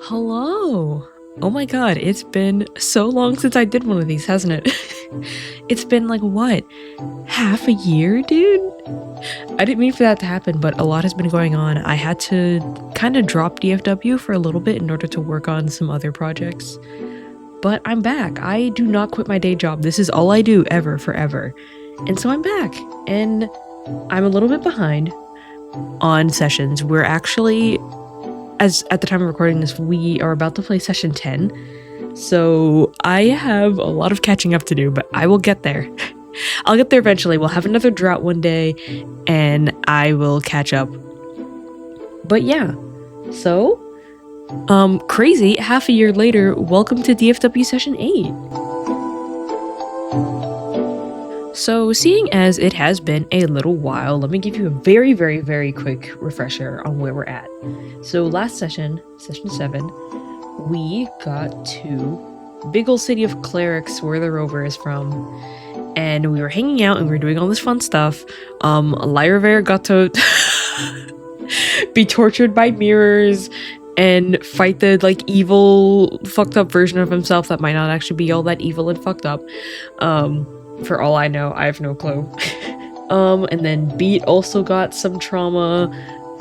Hello! Oh my god, it's been so long since I did one of these, hasn't it? It's been like, what? Half a year, dude? I didn't mean for that to happen, but a lot has been going on. I had to kind of drop DFW for a little bit in order to work on some other projects. But I'm back. I do not quit my day job. This is all I do ever, forever. And so I'm back. And I'm a little bit behind on sessions. We're actually, as at the time of recording this, we are about to play session 10. So I have a lot of catching up to do, but I will get there. I'll get there eventually. We'll have another drought one day and I will catch up. But yeah, so crazy, half a year later, welcome to DFW session 8. So seeing as it has been a little while, let me give you a very, very, very quick refresher on where we're at. So last session, session 7, we got to big ol' city of Clerics, where the rover is from, and we were hanging out and we were doing all this fun stuff. Lyra got to be tortured by mirrors and fight the like evil fucked up version of himself that might not actually be all that evil and fucked up. For all I know, I have no clue. And then Beat also got some trauma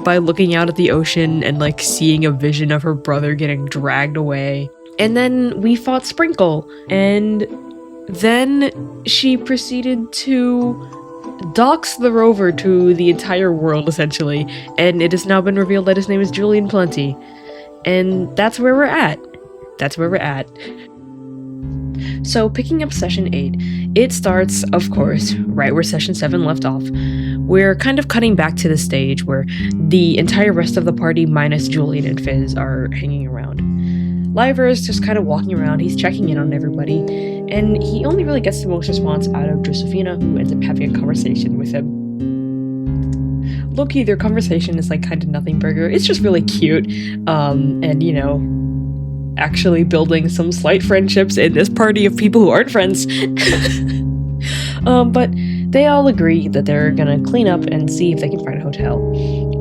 by looking out at the ocean and like seeing a vision of her brother getting dragged away. And then we fought Sprinkle, and then she proceeded to dox the rover to the entire world, essentially, and it has now been revealed that his name is Julian Plenty. And that's where we're at. That's where we're at. So picking up session 8, it starts, of course, right where session 7 left off. We're kind of cutting back to the stage where the entire rest of the party minus Julian and Fizz are hanging around. Lyra is just kind of walking around, he's checking in on everybody, and he only really gets the most response out of Josephina, who ends up having a conversation with him. Low-key, their conversation is like kind of nothing burger. It's just really cute, and you know, actually building some slight friendships in this party of people who aren't friends. But they all agree that they're gonna clean up and see if they can find a hotel.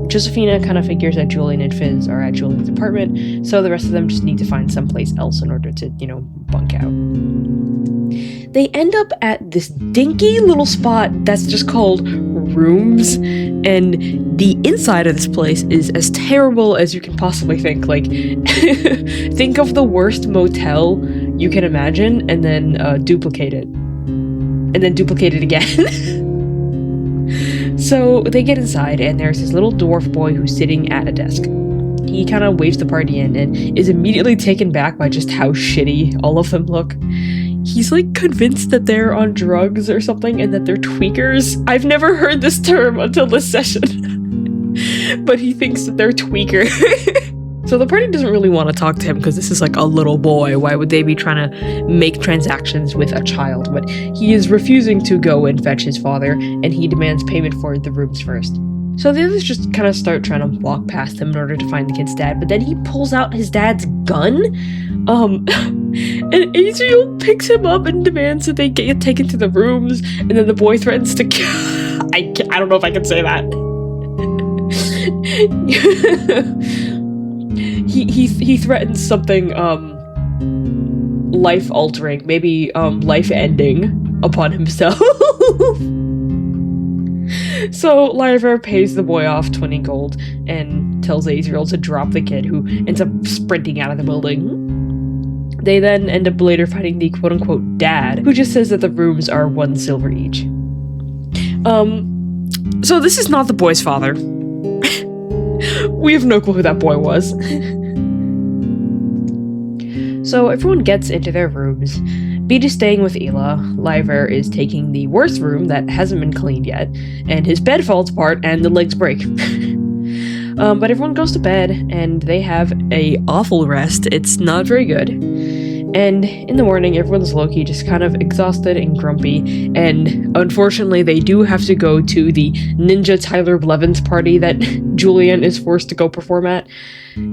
Josephina kind of figures that Julian and Fizz are at Julian's apartment, so the rest of them just need to find someplace else in order to, you know, bunk out. They end up at this dinky little spot that's just called Rooms, and the inside of this place is as terrible as you can possibly think. Like, think of the worst motel you can imagine, and then duplicate it. And then duplicate it again. So they get inside, and there's this little dwarf boy who's sitting at a desk. He kind of waves the party in and is immediately taken back by just how shitty all of them look. He's like convinced that they're on drugs or something and that they're tweakers. I've never heard this term until this session. But he thinks that they're tweakers. So the party doesn't really want to talk to him because this is like a little boy. Why would they be trying to make transactions with a child? But he is refusing to go and fetch his father, and he demands payment for the rooms first. So the others just kind of start trying to walk past him in order to find the kid's dad, but then he pulls out his dad's gun. And Adriel picks him up and demands that they get taken to the rooms, and then the boy threatens to kill. I don't know if I can say that. He threatens something life altering, maybe life ending upon himself. So Lyra pays the boy off 20 gold and tells Azrael to drop the kid, who ends up sprinting out of the building. They then end up later finding the quote-unquote dad, who just says that the rooms are 1 silver each. So this is not the boy's father. We have no clue who that boy was. So everyone gets into their rooms. Beat is staying with Ela, Lyver is taking the worst room that hasn't been cleaned yet, and his bed falls apart and the legs break. But everyone goes to bed, and they have a awful rest. It's not very good. And in the morning, everyone's low-key just kind of exhausted and grumpy, and unfortunately they do have to go to the Ninja Tyler Blevins party that Julian is forced to go perform at,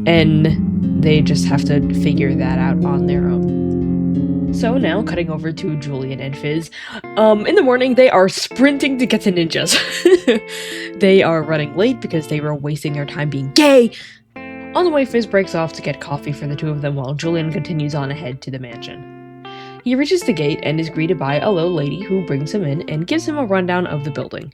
and they just have to figure that out on their own. So now, cutting over to Julian and Fizz. In the morning, they are sprinting to get to ninjas. They are running late because they were wasting their time being gay. On the way, Fizz breaks off to get coffee for the two of them while Julian continues on ahead to the mansion. He reaches the gate and is greeted by a little lady who brings him in and gives him a rundown of the building.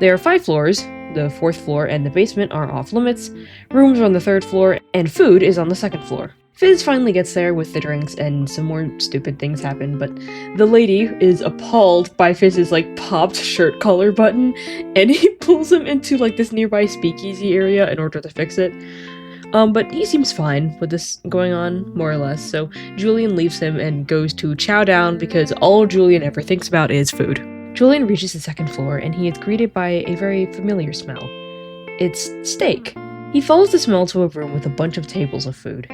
There are 5 floors, the 4th floor and the basement are off limits, rooms are on the 3rd floor, and food is on the 2nd floor. Fizz finally gets there with the drinks and some more stupid things happen, but the lady is appalled by Fizz's popped shirt collar button, and he pulls him into this nearby speakeasy area in order to fix it. But he seems fine with this going on, more or less, so Julian leaves him and goes to chow down because all Julian ever thinks about is food. Julian reaches the 2nd floor and he is greeted by a very familiar smell. It's steak. He follows the smell to a room with a bunch of tables of food.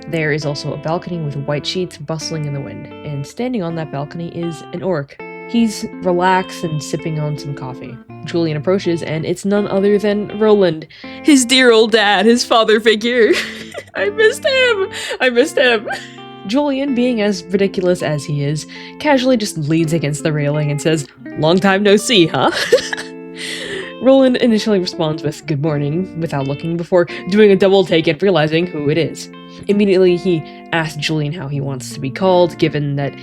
There is also a balcony with white sheets bustling in the wind, and standing on that balcony is an orc. He's relaxed and sipping on some coffee. Julian approaches, and it's none other than Roland, his dear old dad, his father figure. I missed him! Julian, being as ridiculous as he is, casually just leans against the railing and says, "Long time no see, huh?" Roland initially responds with "good morning" without looking before doing a double take and realizing who it is. Immediately, he asks Julian how he wants to be called, given that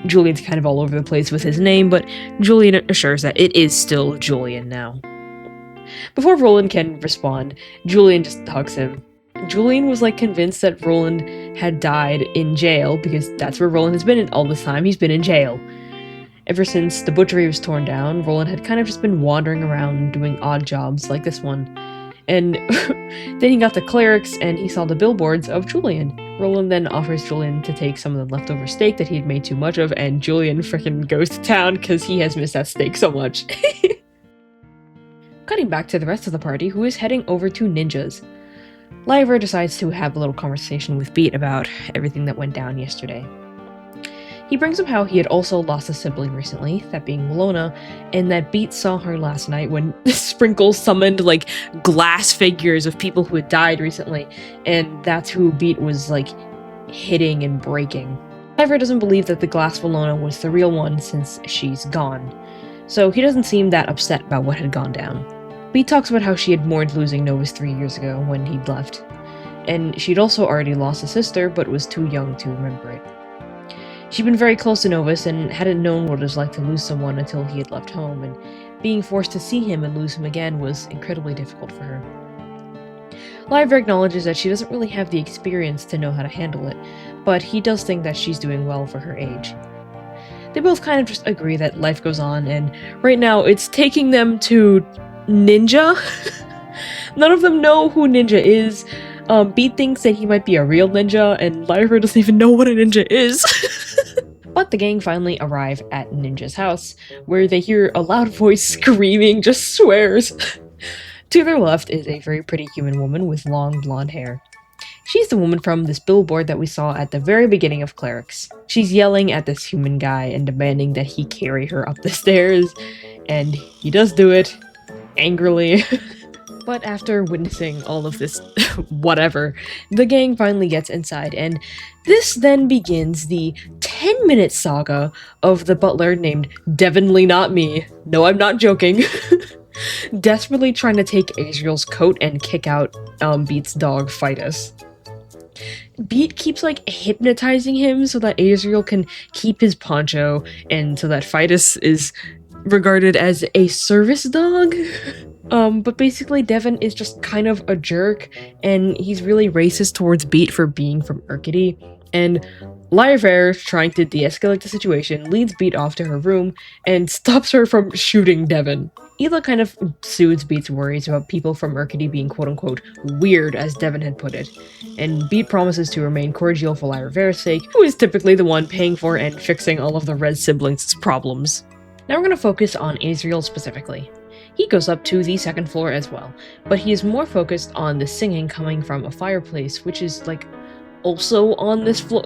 Julian's kind of all over the place with his name, but Julian assures that it is still Julian now. Before Roland can respond, Julian just hugs him. Julian was convinced that Roland had died in jail, because that's where Roland has been all this time. He's been in jail. Ever since the butchery was torn down, Roland had kind of just been wandering around doing odd jobs like this one. And then he got the clerics and he saw the billboards of Julian. Roland then offers Julian to take some of the leftover steak that he had made too much of, and Julian frickin' goes to town because he has missed that steak so much. Cutting back to the rest of the party, who is heading over to Ninja's. Lyra decides to have a little conversation with Beat about everything that went down yesterday. He brings up how he had also lost a sibling recently, that being Malona, and that Beat saw her last night when Sprinkle summoned, glass figures of people who had died recently, and that's who Beat was, hitting and breaking. Lyra doesn't believe that the glass Malona was the real one since she's gone, so he doesn't seem that upset about what had gone down. Beat talks about how she had mourned losing Novus 3 years ago when he'd left, and she'd also already lost a sister but was too young to remember it. She'd been very close to Novus and hadn't known what it was like to lose someone until he had left home, and being forced to see him and lose him again was incredibly difficult for her. Lyra acknowledges that she doesn't really have the experience to know how to handle it, but he does think that she's doing well for her age. They both kind of just agree that life goes on, and right now it's taking them to Ninja. None of them know who Ninja is. Beat thinks that he might be a real ninja, and Lyra doesn't even know what a ninja is. But the gang finally arrive at Ninja's house, where they hear a loud voice screaming, just swears. To their left is a very pretty human woman with long blonde hair. She's the woman from this billboard that we saw at the very beginning of Clerics. She's yelling at this human guy and demanding that he carry her up the stairs, and he does do it, angrily. But after witnessing all of this whatever, the gang finally gets inside, and this then begins the 10-minute saga of the butler named Devonly Not Me. No, I'm not joking. Desperately trying to take Azriel's coat and kick out Beat's dog, Fitus. Beat keeps hypnotizing him so that Azriel can keep his poncho, and so that Fitus is regarded as a service dog. But basically Devon is just kind of a jerk, and he's really racist towards Beat for being from Urkety, and Lyra, trying to de-escalate the situation, leads Beat off to her room and stops her from shooting Devon. Ela kind of soothes Beat's worries about people from Urkety being quote-unquote weird, as Devon had put it, and Beat promises to remain cordial for Lyra's sake, who is typically the one paying for and fixing all of the Red siblings' problems. Now we're going to focus on Azriel specifically. He goes up to the 2nd floor as well, but he is more focused on the singing coming from a fireplace, which is also on this floor.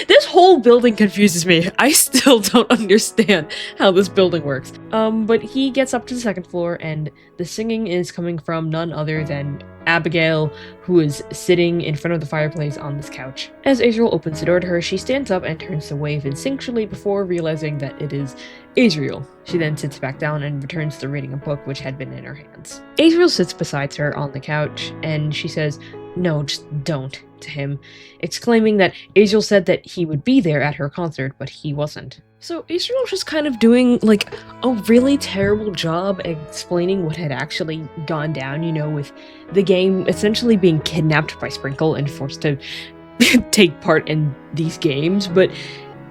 This whole building confuses me. I still don't understand how this building works. But he gets up to the 2nd floor, and the singing is coming from none other than Abigail, who is sitting in front of the fireplace on this couch. As Azriel opens the door to her, she stands up and turns to wave instinctually before realizing that it is Azriel. She then sits back down and returns to reading a book which had been in her hands. Azriel sits beside her on the couch, and she says, "No, just don't," to him, exclaiming that Azriel said that he would be there at her concert, but he wasn't. So Azriel's just kind of doing, like, a really terrible job explaining what had actually gone down, you know, with the game essentially being kidnapped by Sprinkle and forced to take part in these games, but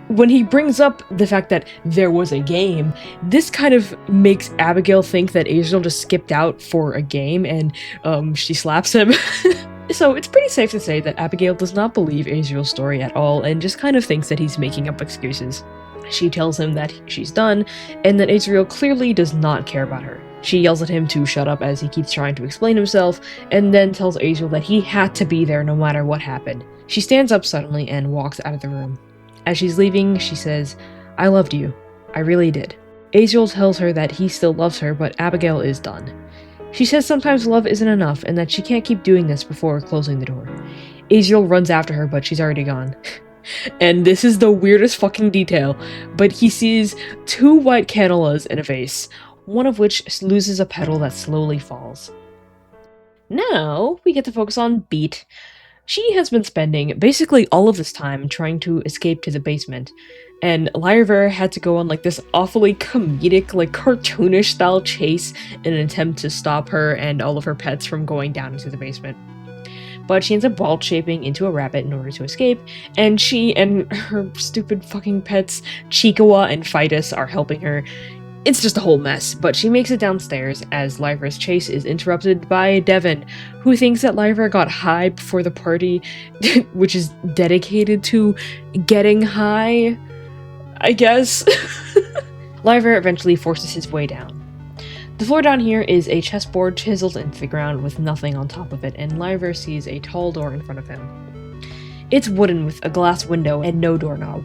when he brings up the fact that there was a game, this kind of makes Abigail think that Azriel just skipped out for a game, and she slaps him. So it's pretty safe to say that Abigail does not believe Azriel's story at all, and just kind of thinks that he's making up excuses. She tells him that she's done, and that Azriel clearly does not care about her. She yells at him to shut up as he keeps trying to explain himself, and then tells Azriel that he had to be there no matter what happened. She stands up suddenly and walks out of the room. As she's leaving, she says, "I loved you. I really did." Azriel tells her that he still loves her, but Abigail is done. She says sometimes love isn't enough, and that she can't keep doing this before closing the door. Azriel runs after her, but she's already gone. And this is the weirdest fucking detail, but he sees 2 white cannulas in a vase, one of which loses a petal that slowly falls. Now, we get to focus on Beat. She has been spending basically all of this time trying to escape to the basement, and Lyra had to go on like this awfully comedic, like cartoonish style chase in an attempt to stop her and all of her pets from going down into the basement. But she ends up wild shaping into a rabbit in order to escape, and she and her stupid fucking pets, Chikawa and Fidus, are helping her. It's just a whole mess, but she makes it downstairs as Lyra's chase is interrupted by Devin, who thinks that Lyra got high before the party, which is dedicated to getting high, I guess. Lyra eventually forces his way down. The floor down here is a chessboard chiseled into the ground with nothing on top of it, and Lyra sees a tall door in front of him. It's wooden with a glass window and no doorknob.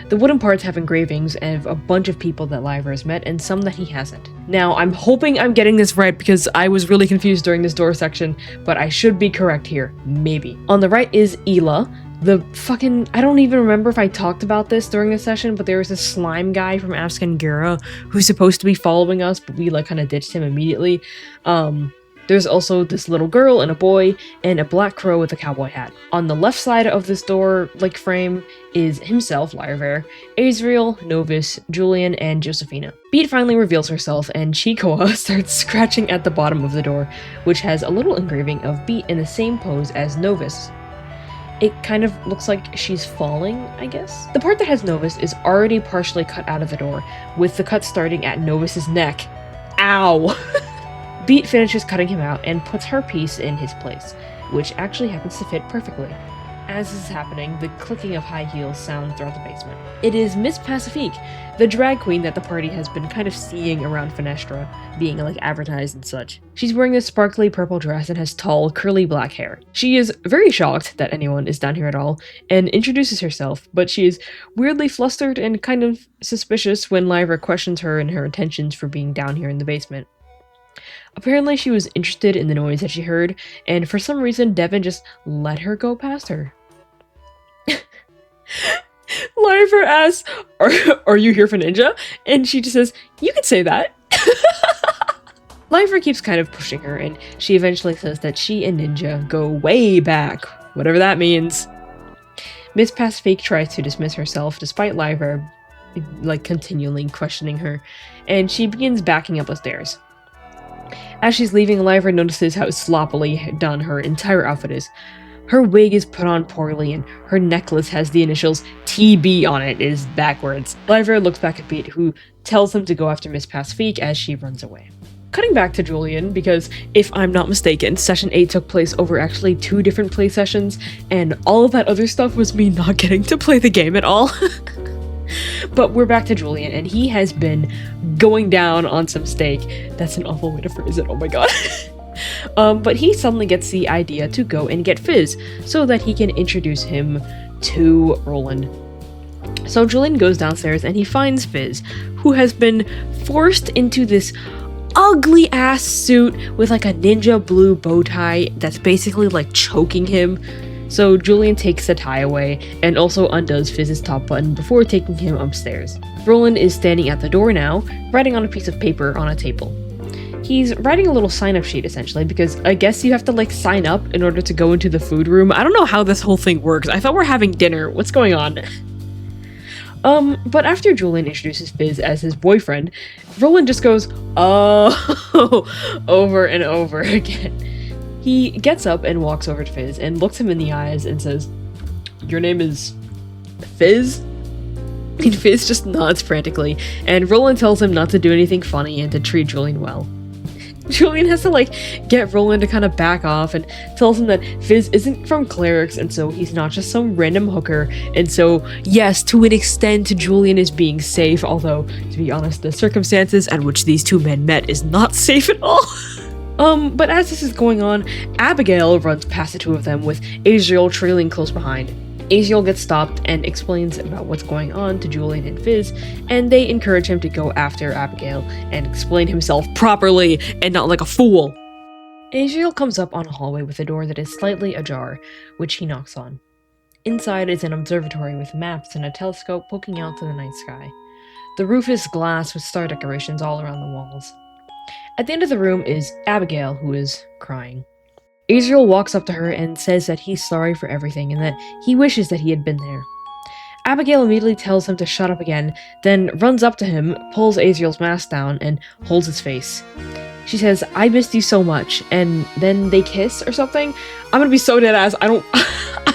The wooden parts have engravings of a bunch of people that Lyra has met and some that he hasn't. Now, I'm hoping I'm getting this right because I was really confused during this door section, but I should be correct here. Maybe. On the right is Ela, the fucking... I don't even remember if I talked about this during the session, but there was this slime guy from Askangura who's supposed to be following us, but we like kind of ditched him immediately. There's also this little girl and a boy, and a black crow with a cowboy hat. On the left side of this door, like, frame is himself, Lyra, Azriel, Novus, Julian, and Josephina. Beat finally reveals herself, and Chikawa starts scratching at the bottom of the door, which has a little engraving of Beat in the same pose as Novus. It kind of looks like she's falling, I guess. The part that has Novus is already partially cut out of the door, with the cut starting at Novus's neck. Ow! Beat finishes cutting him out and puts her piece in his place, which actually happens to fit perfectly. As this is happening, the clicking of high heels sound throughout the basement. It is Miss Pacifique, the drag queen that the party has been kind of seeing around Fenestra, being like advertised and such. She's wearing this sparkly purple dress and has tall, curly black hair. She is very shocked that anyone is down here at all, and introduces herself, but she is weirdly flustered and kind of suspicious when Lyra questions her and her intentions for being down here in the basement. Apparently she was interested in the noise that she heard, and for some reason Devin just let her go past her. Lyra asks, are you here for Ninja? And she just says, you could say that. Lyra keeps kind of pushing her, and she eventually says that she and Ninja go way back, whatever that means. Miss Pacifique tries to dismiss herself despite Lyra, like, continually questioning her, and she begins backing up the stairs. As she's leaving, Lyra notices how sloppily done her entire outfit is. Her wig is put on poorly, and her necklace has the initials TB on it. It is backwards. Lyra looks back at Beat, who tells him to go after Miss Pacifique as she runs away. Cutting back to Julian, because if I'm not mistaken, Session 8 took place over actually 2 different play sessions, and all of that other stuff was me not getting to play the game at all. But we're back to Julian, and he has been going down on some steak. That's an awful way to phrase it, oh my god. But he suddenly gets the idea to go and get Fizz, so that he can introduce him to Roland. So Julian goes downstairs and he finds Fizz, who has been forced into this ugly ass suit with like a ninja blue bow tie that's basically like choking him. So Julian takes the tie away and also undoes Fizz's top button before taking him upstairs. Roland is standing at the door now, writing on a piece of paper on a table. He's writing a little sign-up sheet, essentially, because I guess you have to, like, sign up in order to go into the food room. I don't know how this whole thing works. I thought we're having dinner. What's going on? But after Julian introduces Fizz as his boyfriend, Roland just goes, oh, over and over again. He gets up and walks over to Fizz and looks him in the eyes and says, "Your name is Fizz?" And Fizz just nods frantically, and Roland tells him not to do anything funny and to treat Julian well. Julian has to, like, get Roland to kind of back off and tells him that Fizz isn't from clerics, and so he's not just some random hooker, and so, yes, to an extent, Julian is being safe, although, to be honest, the circumstances at which these two men met is not safe at all. But as this is going on, Abigail runs past the two of them, with Azriel trailing close behind. Azriel gets stopped and explains about what's going on to Julian and Fizz, and they encourage him to go after Abigail and explain himself properly and not like a fool. Azriel comes up on a hallway with a door that is slightly ajar, which he knocks on. Inside is an observatory with maps and a telescope poking out to the night sky. The roof is glass with star decorations all around the walls. At the end of the room is Abigail, who is crying. Azriel walks up to her and says that he's sorry for everything and that he wishes that he had been there. Abigail immediately tells him to shut up again, then runs up to him, pulls Azriel's mask down, and holds his face. She says, "I missed you so much," and then they kiss or something. I'm gonna be so dead ass. I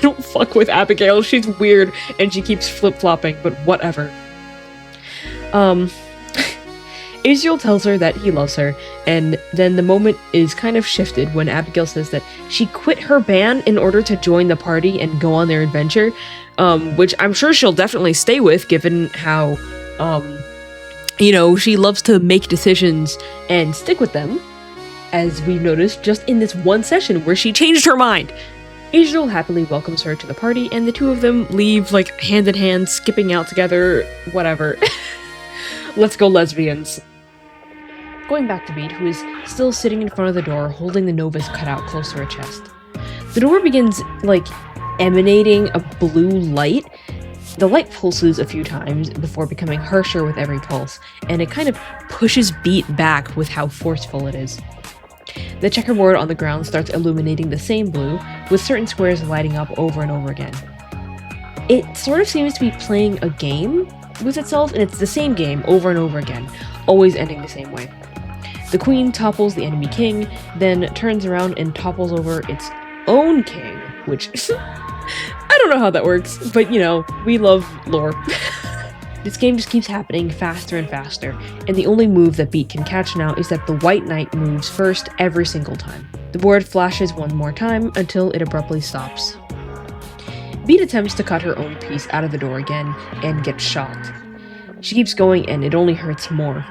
don't fuck with Abigail. She's weird and she keeps flip-flopping, but whatever. Azriel tells her that he loves her, and then the moment is kind of shifted when Abigail says that she quit her band in order to join the party and go on their adventure, which I'm sure she'll definitely stay with, given how, she loves to make decisions and stick with them, as we've noticed just in this one session where she changed her mind. Azriel happily welcomes her to the party, and the two of them leave, like, hand in hand, skipping out together, whatever. Let's go, lesbians. Going back to Beat, who is still sitting in front of the door, holding the Novus cutout close to her chest. The door begins, like, emanating a blue light. The light pulses a few times before becoming harsher with every pulse, and it kind of pushes Beat back with how forceful it is. The checkerboard on the ground starts illuminating the same blue, with certain squares lighting up over and over again. It sort of seems to be playing a game with itself, and it's the same game over and over again, always ending the same way. The queen topples the enemy king, then turns around and topples over its own king, which I don't know how that works, but we love lore. This game just keeps happening faster and faster, and the only move that Beat can catch now is that the white knight moves first every single time. The board flashes one more time until it abruptly stops. Beat attempts to cut her own piece out of the door again and gets shot. She keeps going and it only hurts more.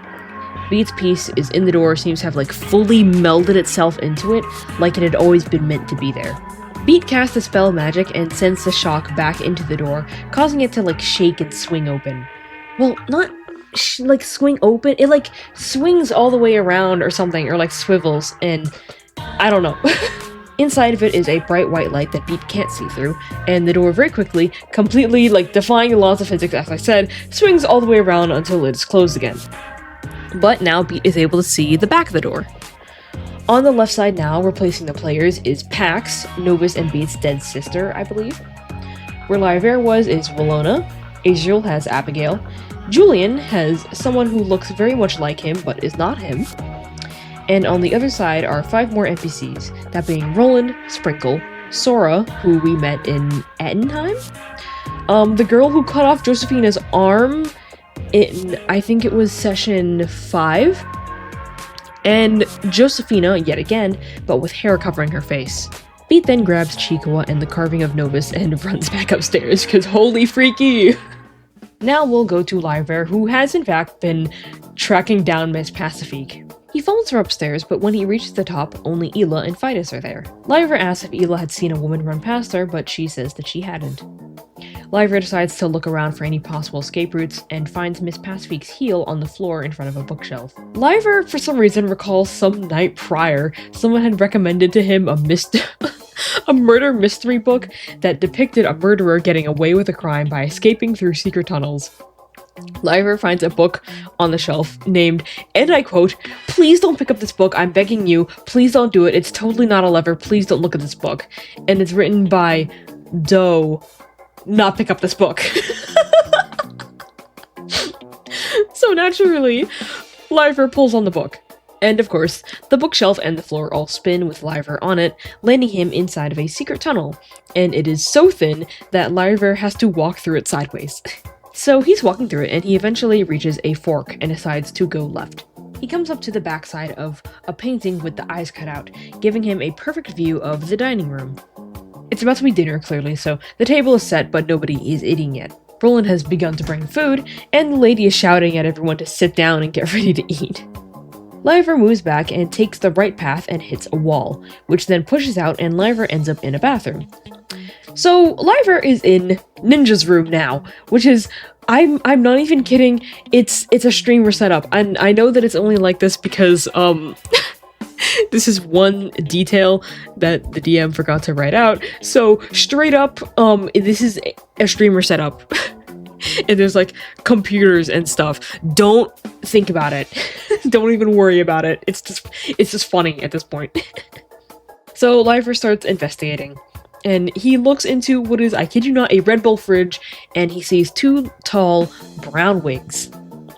Beat's piece is in the door, seems to have like fully melded itself into it, like it had always been meant to be there. Beat casts a spell of magic and sends the shock back into the door, causing it to like shake and swing open. Well, not like swing open, it like swings all the way around or something, or like swivels, and I don't know. Inside of it is a bright white light that Beat can't see through, and the door very quickly, completely like defying the laws of physics as I said, swings all the way around until it is closed again. But now Beat is able to see the back of the door. On the left side now, replacing the players, is Pax, Novus and Beat's dead sister, I believe. Where Lyver was is Walona, Azriel has Abigail, Julian has someone who looks very much like him but is not him, and on the other side are 5 more NPCs, that being Roland, Sprinkle, Sora, who we met in Ettenheim, the girl who cut off Josephina's arm in, I think it was session 5, and Josephina, yet again, but with hair covering her face. Beat then grabs Chikawa and the carving of Novus and runs back upstairs, because holy freaky! Now we'll go to Lyver, who has in fact been tracking down Miss Pacifique. He follows her upstairs, but when he reaches the top, only Ela and Fidus are there. Lyver asks if Ela had seen a woman run past her, but she says that she hadn't. Lyver decides to look around for any possible escape routes and finds Miss Pacifique's heel on the floor in front of a bookshelf. Lyver, for some reason, recalls some night prior, someone had recommended to him a murder mystery book that depicted a murderer getting away with a crime by escaping through secret tunnels. Lyver finds a book on the shelf named, and I quote, "Please don't pick up this book, I'm begging you, please don't do it, it's totally not a lever, please don't look at this book." And it's written by Doe, "Not pick up this book." So naturally, Lyver pulls on the book. And of course, the bookshelf and the floor all spin with Lyver on it, landing him inside of a secret tunnel. And it is so thin that Lyver has to walk through it sideways. So he's walking through it and he eventually reaches a fork and decides to go left. He comes up to the backside of a painting with the eyes cut out, giving him a perfect view of the dining room. It's about to be dinner, clearly, so the table is set but nobody is eating yet. Roland has begun to bring food, and the lady is shouting at everyone to sit down and get ready to eat. Lyver moves back and takes the right path and hits a wall, which then pushes out and Lyver ends up in a bathroom. So Lyver is in Ninja's room now, which is, I'm not even kidding, it's a streamer setup, and I know that it's only like this because, this is one detail that the DM forgot to write out, so straight up, this is a streamer setup. And there's like computers and stuff. Don't think about it. Don't even worry about it. It's just funny at this point. So Lyver starts investigating. And he looks into what is, I kid you not, a Red Bull fridge, and he sees 2 tall brown wigs.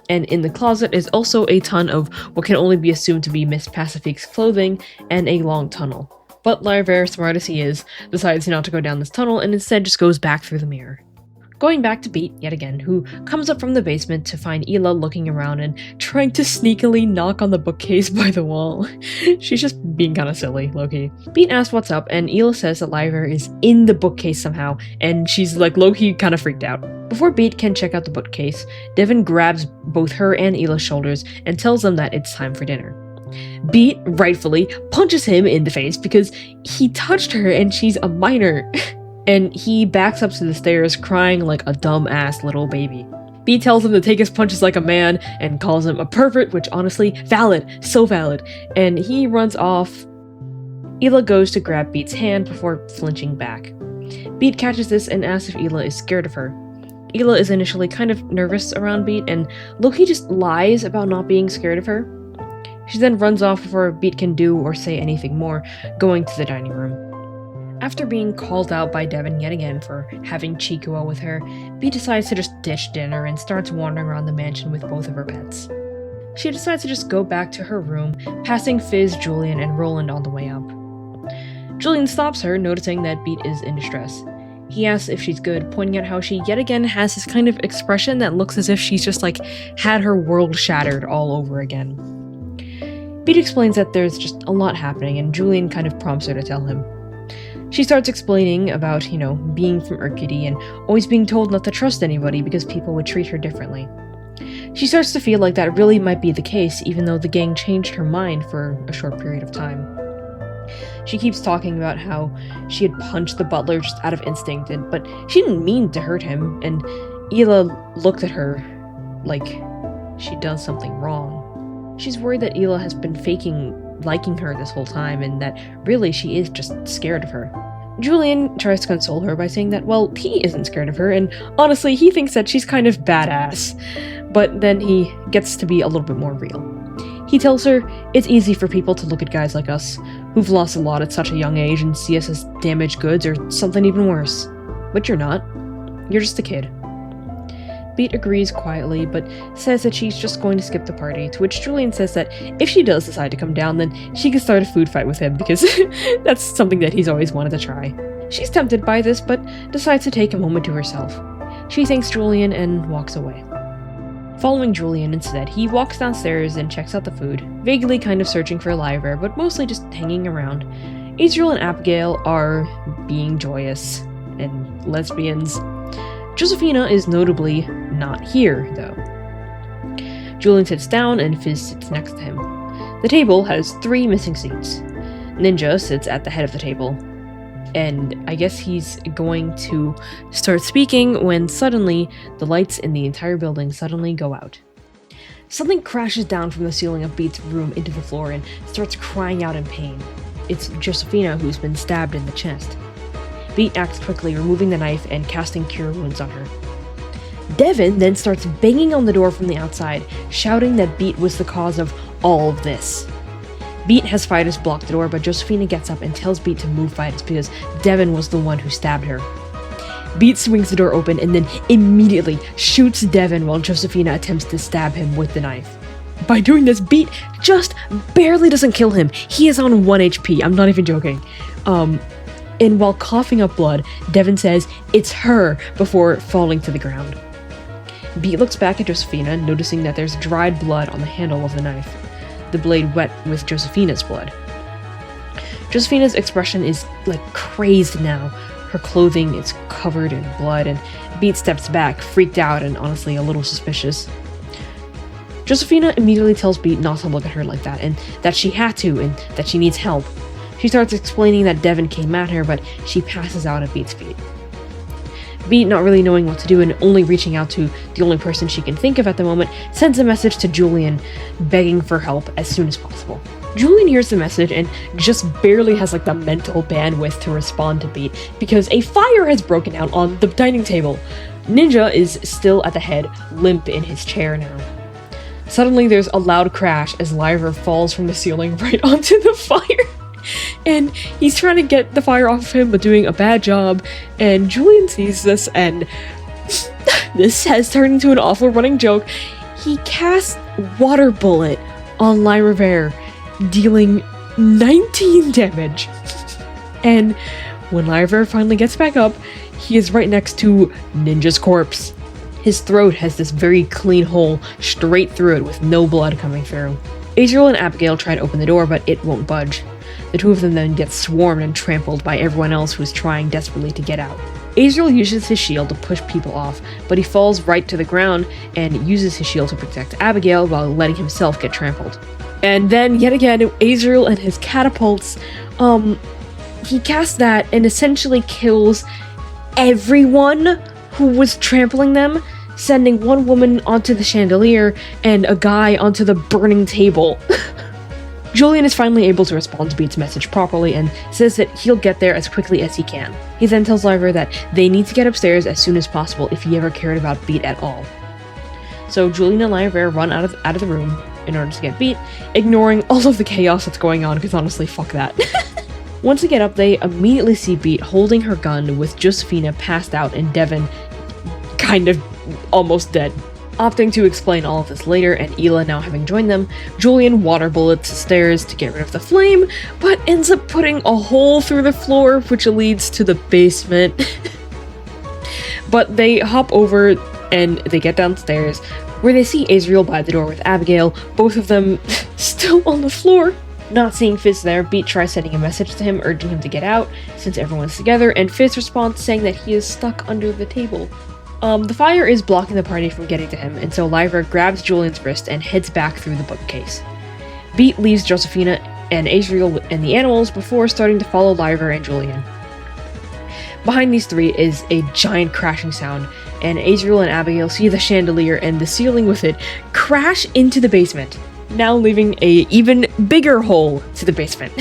And in the closet is also a ton of what can only be assumed to be Miss Pacifique's clothing and a long tunnel. But Lyver, smart as he is, decides not to go down this tunnel and instead just goes back through the mirror. Going back to Beat, yet again, who comes up from the basement to find Ela looking around and trying to sneakily knock on the bookcase by the wall. She's just being kinda silly, low-key. Beat asks what's up, and Ela says that Lyver is in the bookcase somehow, and she's like low-key kinda freaked out. Before Beat can check out the bookcase, Devin grabs both her and Ela's shoulders and tells them that it's time for dinner. Beat, rightfully, punches him in the face because he touched her and she's a minor. And he backs up to the stairs crying like a dumb-ass little baby. Beat tells him to take his punches like a man and calls him a pervert, which honestly, valid, so valid. And he runs off. Ela goes to grab Beat's hand before flinching back. Beat catches this and asks if Ela is scared of her. Ela is initially kind of nervous around Beat, and Loki just lies about not being scared of her. She then runs off before Beat can do or say anything more, going to the dining room. After being called out by Devin yet again for having Chikuo with her, Beat decides to just ditch dinner and starts wandering around the mansion with both of her pets. She decides to just go back to her room, passing Fizz, Julian, and Roland on the way up. Julian stops her, noticing that Beat is in distress. He asks if she's good, pointing out how she yet again has this kind of expression that looks as if she's just like had her world shattered all over again. Beat explains that there's just a lot happening, and Julian kind of prompts her to tell him. She starts explaining about, being from Urkity and always being told not to trust anybody because people would treat her differently. She starts to feel like that really might be the case, even though the gang changed her mind for a short period of time. She keeps talking about how she had punched the butler just out of instinct, but she didn't mean to hurt him, and Ela looked at her like she'd done something wrong. She's worried that Ela has been faking liking her this whole time, and that really she is just scared of her. Julian tries to console her by saying that, well, he isn't scared of her, and honestly, he thinks that she's kind of badass. But then he gets to be a little bit more real. He tells her it's easy for people to look at guys like us, who've lost a lot at such a young age, and see us as damaged goods or something even worse. But you're not. You're just a kid. Beat agrees quietly, but says that she's just going to skip the party, to which Julian says that if she does decide to come down, then she can start a food fight with him, because that's something that he's always wanted to try. She's tempted by this, but decides to take a moment to herself. She thanks Julian and walks away. Following Julian instead, he walks downstairs and checks out the food, vaguely kind of searching for Lyver, but mostly just hanging around. Adriel and Abigail are being joyous and lesbians. Josephina is notably not here, though. Julian sits down and Fizz sits next to him. The table has 3 missing seats. Ninja sits at the head of the table, and I guess he's going to start speaking when suddenly the lights in the entire building suddenly go out. Something crashes down from the ceiling of Beat's room into the floor and starts crying out in pain. It's Josephina, who's been stabbed in the chest. Beat acts quickly, removing the knife and casting Cure Wounds on her. Devin then starts banging on the door from the outside, shouting that Beat was the cause of all of this. Beat has fighters block the door, but Josephina gets up and tells Beat to move fighters because Devin was the one who stabbed her. Beat swings the door open and then immediately shoots Devin while Josephina attempts to stab him with the knife. By doing this, Beat just barely doesn't kill him. He is on 1 HP, I'm not even joking. And while coughing up blood, Devin says it's her before falling to the ground. Beat looks back at Josephina, noticing that there's dried blood on the handle of the knife, the blade wet with Josephina's blood. Josephina's expression is like crazed now. Her clothing is covered in blood, and Beat steps back, freaked out and honestly a little suspicious. Josephina immediately tells Beat not to look at her like that, and that she had to, and that she needs help. She starts explaining that Devin came at her, but she passes out at Beat's feet. Beat, not really knowing what to do and only reaching out to the only person she can think of at the moment, sends a message to Julian, begging for help as soon as possible. Julian hears the message and just barely has like the mental bandwidth to respond to Beat, because a fire has broken out on the dining table. Ninja is still at the head, limp in his chair now. Suddenly there's a loud crash as Lyra falls from the ceiling right onto the fire. And he's trying to get the fire off of him, but doing a bad job. And Julian sees this, and this has turned into an awful running joke. He casts Water Bullet on Lyra, dealing 19 damage. And when Lyra finally gets back up, he is right next to Ninja's corpse. His throat has this very clean hole straight through it with no blood coming through. Azriel and Abigail try to open the door, but it won't budge. The two of them then get swarmed and trampled by everyone else who's trying desperately to get out. Azriel uses his shield to push people off, but he falls right to the ground and uses his shield to protect Abigail while letting himself get trampled. And then, yet again, Azriel and his catapults, he casts that and essentially kills everyone who was trampling them, sending one woman onto the chandelier and a guy onto the burning table. Julian is finally able to respond to Beat's message properly and says that he'll get there as quickly as he can. He then tells Lyra that they need to get upstairs as soon as possible if he ever cared about Beat at all. So Julian and Lyra run out of the room in order to get Beat, ignoring all of the chaos that's going on, because honestly, fuck that. Once they get up, they immediately see Beat holding her gun with Josephina passed out and Devin kind of almost dead. Opting to explain all of this later, and Ela now having joined them, Julian water bullets the stairs to get rid of the flame, but ends up putting a hole through the floor, which leads to the basement. But they hop over and they get downstairs, where they see Azriel by the door with Abigail, both of them still on the floor. Not seeing Fizz there, Beat tries sending a message to him urging him to get out, since everyone's together, and Fizz responds saying that he is stuck under the table. The fire is blocking the party from getting to him, and so Lyra grabs Julian's wrist and heads back through the bookcase. Beat leaves Josephina and Azriel and the animals before starting to follow Lyra and Julian. Behind these three is a giant crashing sound, and Azriel and Abigail see the chandelier and the ceiling with it crash into the basement, now leaving a even bigger hole to the basement.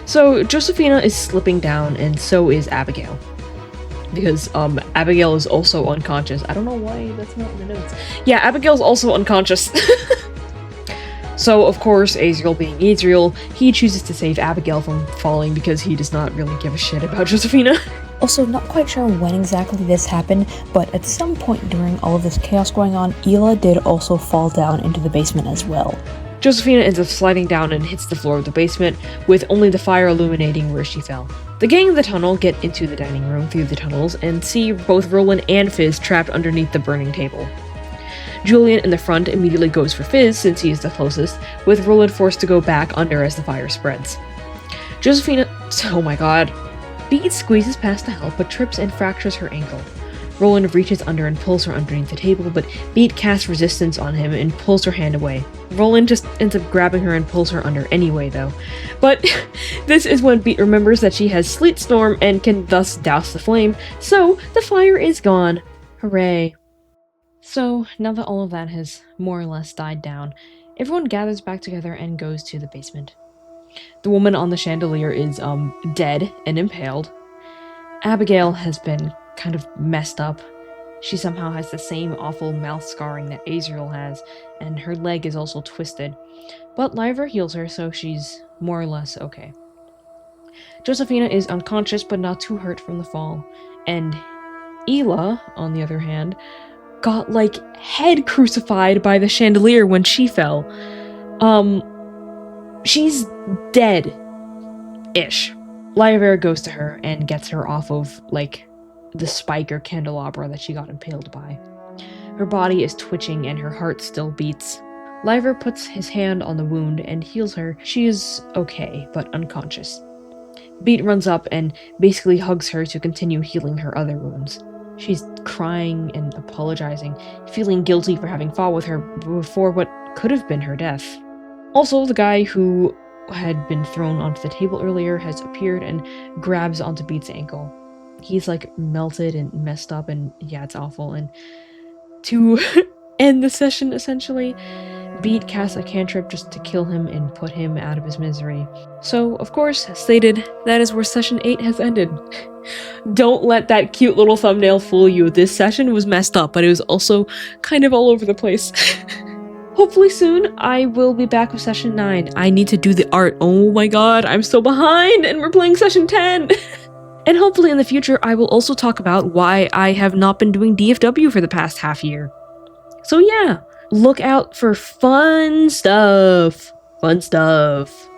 So Josephina is slipping down, and so is Abigail. Because Abigail is also unconscious. I don't know why that's not in the notes. Yeah, Abigail's also unconscious. So, of course, Azriel being Azriel, he chooses to save Abigail from falling because he does not really give a shit about Josephina. Also, not quite sure when exactly this happened, but at some point during all of this chaos going on, Ela did also fall down into the basement as well. Josephina ends up sliding down and hits the floor of the basement, with only the fire illuminating where she fell. The gang of the tunnel get into the dining room through the tunnels and see both Roland and Fizz trapped underneath the burning table. Julian in the front immediately goes for Fizz since he is the closest, with Roland forced to go back under as the fire spreads. Josephina, oh my god. Beat squeezes past to help but trips and fractures her ankle. Roland reaches under and pulls her underneath the table, but Beat casts resistance on him and pulls her hand away. Roland just ends up grabbing her and pulls her under anyway, though. But this is when Beat remembers that she has Sleet Storm and can thus douse the flame, so the fire is gone. Hooray. So, now that all of that has more or less died down, everyone gathers back together and goes to the basement. The woman on the chandelier is, dead and impaled. Abigail has been kind of messed up, She somehow has the same awful mouth scarring that Azrael has, and her leg is also twisted. But Liver heals her, so she's more or less okay. Josephina is unconscious but not too hurt from the fall, and Ela, on the other hand, got like head crucified by the chandelier when she fell. She's dead-ish. Liver goes to her and gets her off of like the spike or candelabra that she got impaled by. Her body is twitching and her heart still beats. Liver puts his hand on the wound and heals her. She is okay, but unconscious. Beat runs up and basically hugs her to continue healing her other wounds. She's crying and apologizing, feeling guilty for having fought with her before what could have been her death. Also, the guy who had been thrown onto the table earlier has appeared and grabs onto Beat's ankle. He's like melted and messed up, and yeah, it's awful. And to end the session, essentially, Beat casts a cantrip just to kill him and put him out of his misery. So, of course, as stated, that is where session 8 has ended. Don't let that cute little thumbnail fool you. This session was messed up, but it was also kind of all over the place. Hopefully soon, I will be back with session 9. I need to do the art. Oh my god, I'm so behind, and we're playing session 10! And hopefully in the future, I will also talk about why I have not been doing DFW for the past half year. So yeah, look out for fun stuff. Fun stuff.